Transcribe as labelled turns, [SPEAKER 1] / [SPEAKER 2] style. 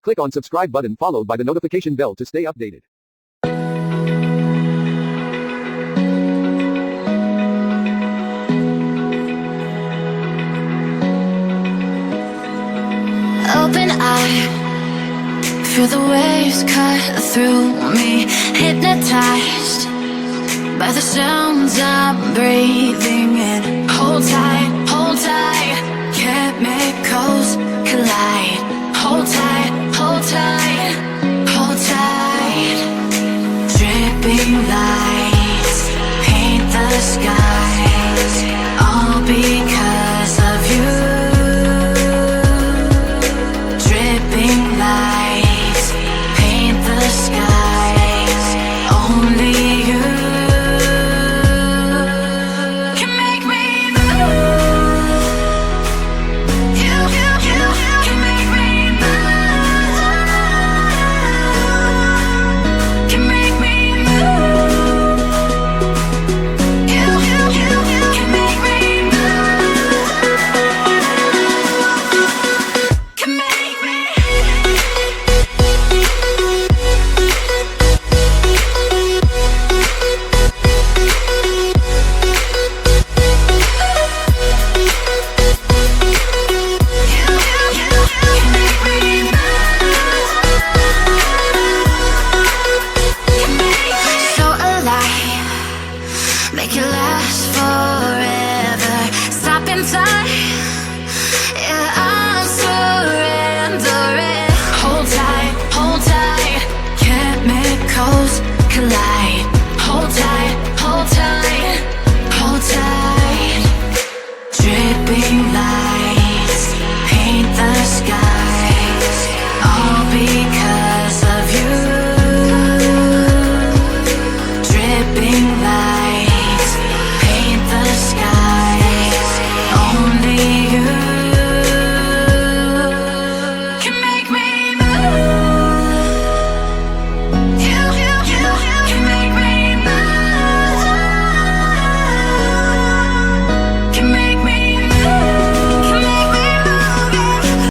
[SPEAKER 1] Click on subscribe button followed by the notification bell to stay updated.
[SPEAKER 2] Open eye, feel the waves cut through me, hypnotized by the sounds I'm breathing in. Hold tight, chemicals collide.